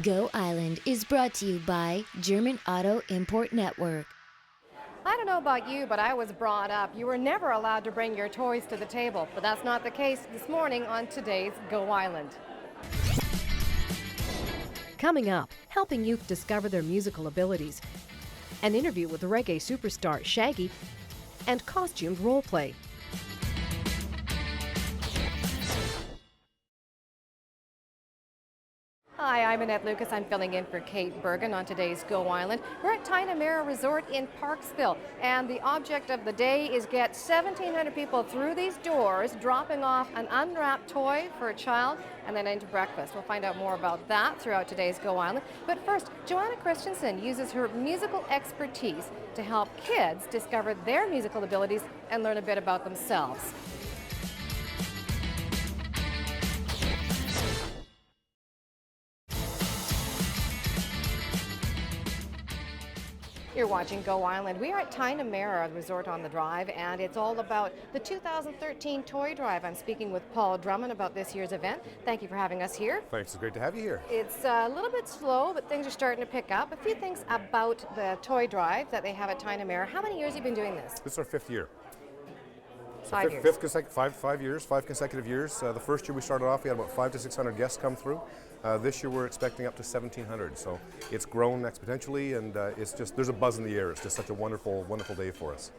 Go Island is brought to you by German Auto Import Network. I don't know about you, but I was brought up. You were never allowed to bring your toys to the table, but that's not the case this morning on today's Go Island. Coming up, helping youth discover their musical abilities, an interview with reggae superstar Shaggy, and costumed role play. Hi, I'm Annette Lucas. I'm filling in for Kate Bergen on today's Go Island. We're at Tigh-Na-Mara Resort in Parksville, and the object of the day is get 1,700 people through these doors, dropping off an unwrapped toy for a child, and then into breakfast. We'll find out more about that throughout today's Go Island. But first, Joanna Christensen uses her musical expertise to help kids discover their musical abilities and learn a bit about themselves. You're watching Go Island. We are at Tigh-Na-Mara Resort on the Drive, and it's all about the 2013 Toy Drive. I'm speaking with Paul Drummond about this year's event. Thank you for having us here. Thanks, it's great to have you here. It's a little bit slow, but things are starting to pick up. A few things about the Toy Drive that they have at Tigh-Na-Mara. How many years have you been doing this? This is our fifth year. So 5 years. Five consecutive years. The first year we started off, we had about 500 to 600 guests come through. This year we're expecting up to 1,700. So it's grown exponentially, and it's just, there's a buzz in the air. It's just such a wonderful, wonderful day for us.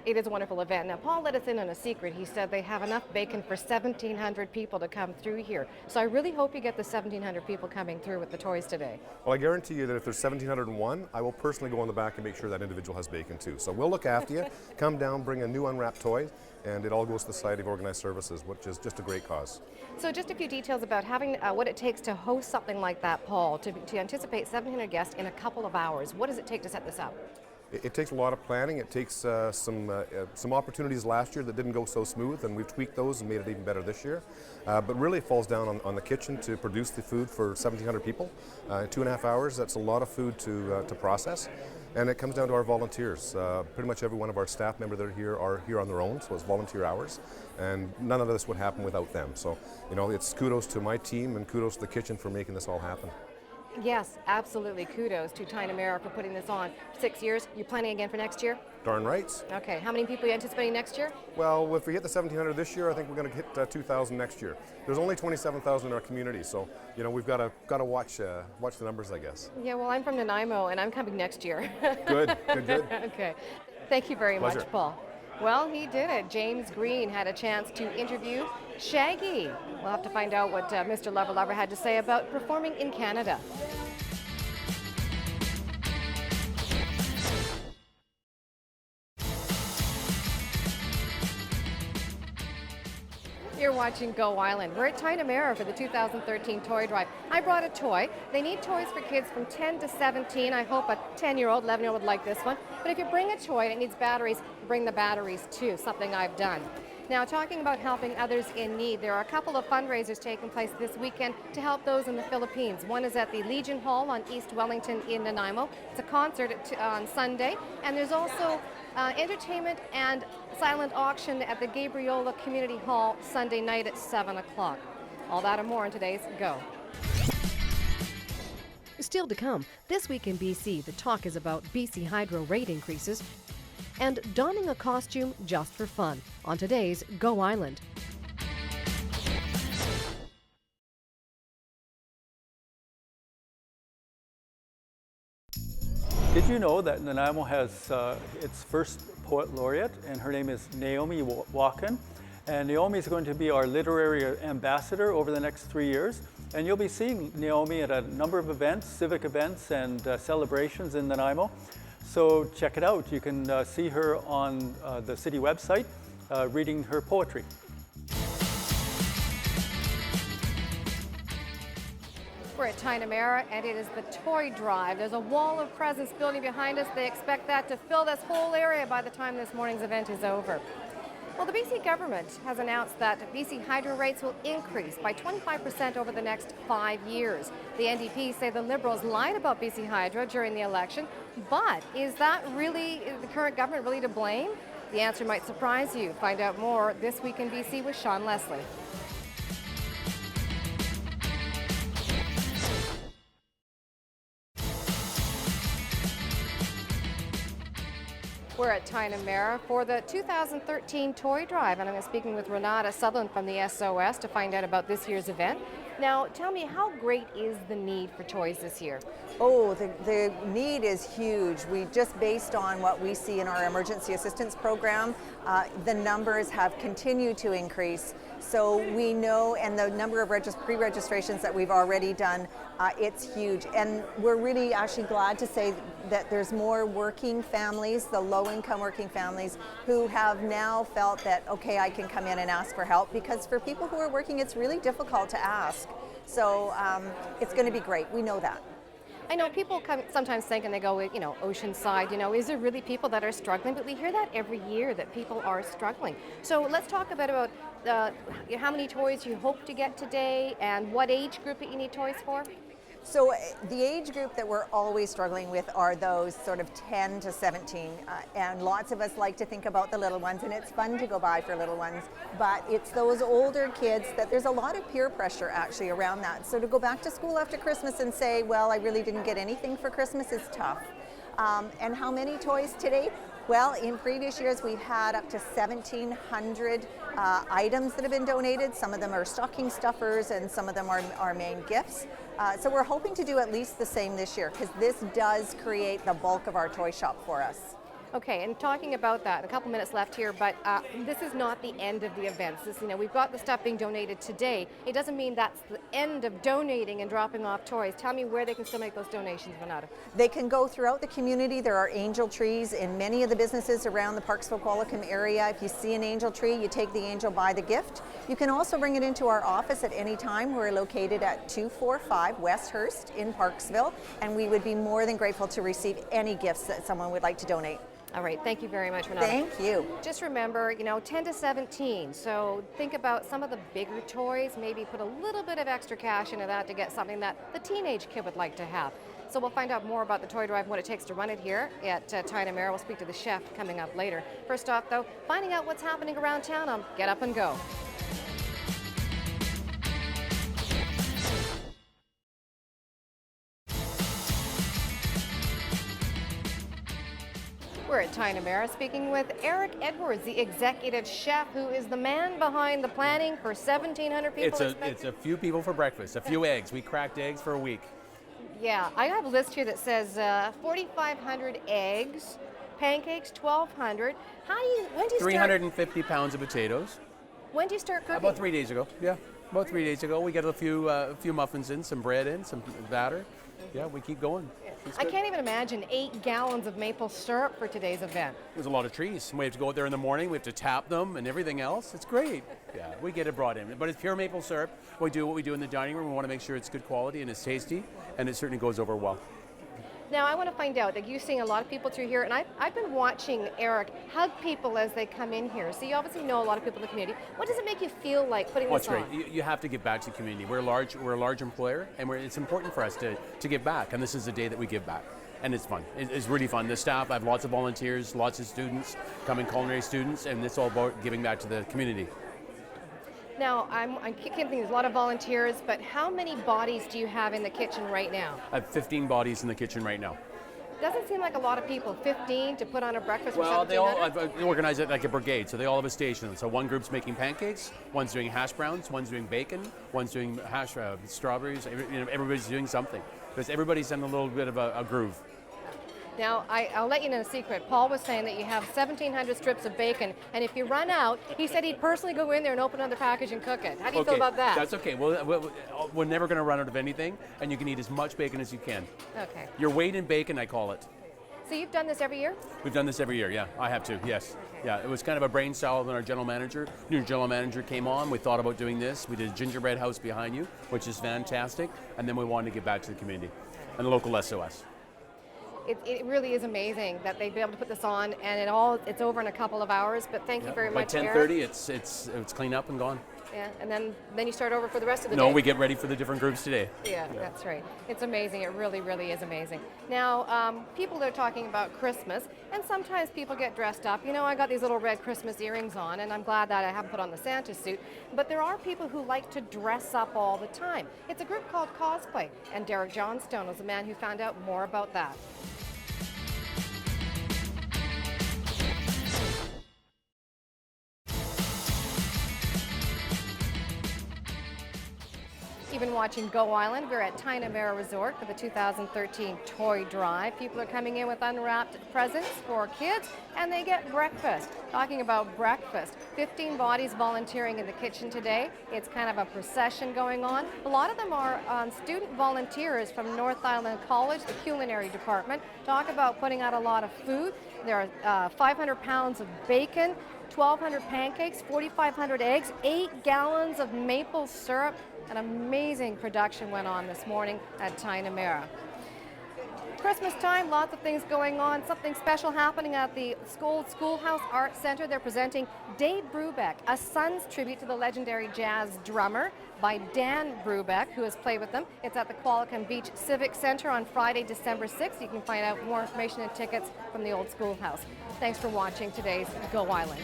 It is a wonderful event. Now, Paul let us in on a secret. He said they have enough bacon for 1,700 people to come through here. So I really hope you get the 1,700 people coming through with the toys today. Well, I guarantee you that if there's 1,701, I will personally go on the back and make sure that individual has bacon too. So we'll look after you. Come down, bring a new unwrapped toy, and it all goes to the Society of Organized Services, which is just a great cause. So just a few details about having what it takes to host something like that, Paul, to anticipate 700 guests in a couple of hours. What does it take to set this up? It takes a lot of planning. It takes some opportunities last year that didn't go so smooth, and we've tweaked those and made it even better this year. But really it falls down on the kitchen to produce the food for 1,700 people. In 2.5 hours, that's a lot of food to process. And it comes down to our volunteers. Pretty much every one of our staff members that are here on their own, so it's volunteer hours. And none of this would happen without them. So, you know, it's kudos to my team and kudos to the kitchen for making this all happen. Yes, absolutely. Kudos to Tigh-Na-Mara for putting this on. 6 years. You're planning again for next year? Darn right. Okay. How many people are you anticipating next year? Well, if we hit the 1,700 this year, I think we're going to hit 2,000 next year. There's only 27,000 in our community, so you know we've got to watch the numbers, I guess. Yeah. Well, I'm from Nanaimo, and I'm coming next year. Good. Okay. Thank you very Pleasure. much, Paul. Well, he did it. James Green had a chance to interview Shaggy. We'll have to find out what Mr. Lover Lover had to say about performing in Canada. You're watching Go Island. We're at Tigh-Na-Mara for the 2013 Toy Drive. I brought a toy. They need toys for kids from 10 to 17. I hope a 10-year-old, 11-year-old would like this one. But if you bring a toy and it needs batteries, bring the batteries too, something I've done. Now, talking about helping others in need, there are a couple of fundraisers taking place this weekend to help those in the Philippines. One is at the Legion Hall on East Wellington in Nanaimo. It's a concert on Sunday. And there's also entertainment and silent auction at the Gabriola Community Hall Sunday night at 7 o'clock. All that and more in today's Go. Still to come, this week in BC, the talk is about BC Hydro rate increases and donning a costume just for fun on today's Go Island. Did you know that Nanaimo has its first poet laureate, and her name is Naomi Walken? And Naomi is going to be our literary ambassador over the next 3 years. And you'll be seeing Naomi at a number of events, civic events and celebrations in Nanaimo. So check it out. You can see her on the city website reading her poetry. We're at Tigh-Na-Mara, and it is the Toy Drive. There's a wall of presents building behind us. They expect that to fill this whole area by the time this morning's event is over. Well, the BC government has announced that BC Hydro rates will increase by 25% over the next 5 years. The NDP say the Liberals lied about BC Hydro during the election, but is the current government really to blame? The answer might surprise you. Find out more this week in BC with Sean Leslie. We're at Tigh-Na-Mara for the 2013 Toy Drive, and I'm speaking with Renata Sutherland from the SOS to find out about this year's event. Now, tell me, how great is the need for toys this year? Oh, the need is huge. We just based on what we see in our emergency assistance program, the numbers have continued to increase. So we know, and the number of pre-registrations that we've already done, it's huge. And we're really actually glad to say that there's more working families, the low-income working families, who have now felt that, okay, I can come in and ask for help, because for people who are working, it's really difficult to ask. So it's going to be great. We know that. I know people sometimes think, and they go, Oceanside, is there really people that are struggling? But we hear that every year, that people are struggling. So let's talk a bit about how many toys you hope to get today and what age group that you need toys for. So the age group that we're always struggling with are those sort of 10 to 17, and lots of us like to think about the little ones, and it's fun to go buy for little ones, but it's those older kids that there's a lot of peer pressure actually around that. So to go back to school after Christmas and say, well, I really didn't get anything for Christmas is tough. And how many toys today? Well, in previous years, we've had up to 1,700 items that have been donated. Some of them are stocking stuffers, and some of them are our main gifts. So we're hoping to do at least the same this year, because this does create the bulk of our toy shop for us. Okay, and talking about that, a couple minutes left here, but this is not the end of the events. We've got the stuff being donated today. It doesn't mean that's the end of donating and dropping off toys. Tell me where they can still make those donations, Renata. They can go throughout the community. There are angel trees in many of the businesses around the Parksville-Qualicum area. If you see an angel tree, you take the angel, buy the gift. You can also bring it into our office at any time. We're located at 245 West Hurst in Parksville, and we would be more than grateful to receive any gifts that someone would like to donate. All right, thank you very much, Renata. Thank you. Just remember, 10 to 17, so think about some of the bigger toys, maybe put a little bit of extra cash into that to get something that the teenage kid would like to have. So we'll find out more about the toy drive and what it takes to run it here at Tigh-Na-Mara. We'll speak to the chef coming up later. First off, though, finding out what's happening around town on Get Up and Go. We're at Tigh-Na-Mara speaking with Eric Edwards, the executive chef, who is the man behind the planning for 1,700 people. It's a few people for breakfast, a few eggs. We cracked eggs for a week. Yeah, I have a list here that says 4,500 eggs, pancakes 1,200. When do you 350 pounds of potatoes. When do you start cooking? About 3 days ago. Yeah, about 3 days ago. We get a few muffins in, some bread in, some batter. Yeah, we keep going. I can't even imagine 8 gallons of maple syrup for today's event. There's a lot of trees. We have to go out there in the morning. We have to tap them and everything else. It's great. Yeah, we get it brought in. But it's pure maple syrup. We do what we do in the dining room. We want to make sure it's good quality and it's tasty, and it certainly goes over well. Now, I want to find out, you're seeing a lot of people through here, and I've been watching Eric hug people as they come in here. So you obviously know a lot of people in the community. What does it make you feel like putting this on? It's great. You have to give back to the community. We're a large employer, and it's important for us to give back. And this is the day that we give back. And it's fun. It's really fun. The staff, I have lots of volunteers, lots of students, coming culinary students, and it's all about giving back to the community. Now, I keep thinking there's a lot of volunteers, but how many bodies do you have in the kitchen right now? I have 15 bodies in the kitchen right now. Doesn't seem like a lot of people, 15 to put on a breakfast well, for 1,700? Well, I've organized it like a brigade, so they all have a station. So one group's making pancakes, one's doing hash browns, one's doing bacon, one's doing strawberries. Everybody's doing something. Because everybody's in a little bit of a groove. Now, I'll let you know a secret. Paul was saying that you have 1,700 strips of bacon, and if you run out, he said he'd personally go in there and open another package and cook it. How do you feel about that? That's okay. We're never going to run out of anything, and you can eat as much bacon as you can. Okay. Your weight in bacon, I call it. So you've done this every year? We've done this every year, yeah. I have to, yes. Okay. Yeah, it was kind of a brainchild when our new general manager came on. We thought about doing this. We did a gingerbread house behind you, which is fantastic, and then we wanted to give back to the community and the local SOS. It really is amazing that they'd be able to put this on, and it's over in a couple of hours. But thank you very much, By 10:30, it's clean up and gone. Yeah, and then you start over for the rest of the day. No, we get ready for the different groups today. Yeah, that's right. It's amazing. It really, really is amazing. Now, people are talking about Christmas, and sometimes people get dressed up. I got these little red Christmas earrings on, and I'm glad that I haven't put on the Santa suit. But there are people who like to dress up all the time. It's a group called Cosplay, and Derek Johnstone was the man who found out more about that. You've been watching Go Island. We're at Tigh-Na-Mara Resort for the 2013 Toy Drive. People are coming in with unwrapped presents for kids, and they get breakfast. Talking about breakfast, 15 bodies volunteering in the kitchen today. It's kind of a procession going on. A lot of them are student volunteers from North Island College, the culinary department. Talk about putting out a lot of food. There are 500 pounds of bacon, 1,200 pancakes, 4,500 eggs, 8 gallons of maple syrup. An amazing production went on this morning at Tigh-Na-Mara. Christmas time, lots of things going on. Something special happening at the Schoolhouse Arts Center. They're presenting Dave Brubeck, a son's tribute to the legendary jazz drummer by Dan Brubeck, who has played with them. It's at the Qualicum Beach Civic Center on Friday, December 6th. You can find out more information and tickets from the old schoolhouse. Thanks for watching today's Go Island.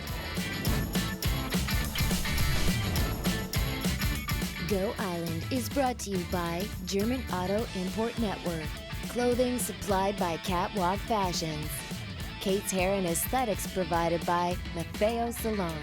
Go Island is brought to you by German Auto Import Network. Clothing supplied by Catwalk Fashions. Kate's Hair and Aesthetics provided by Maffeo Salon.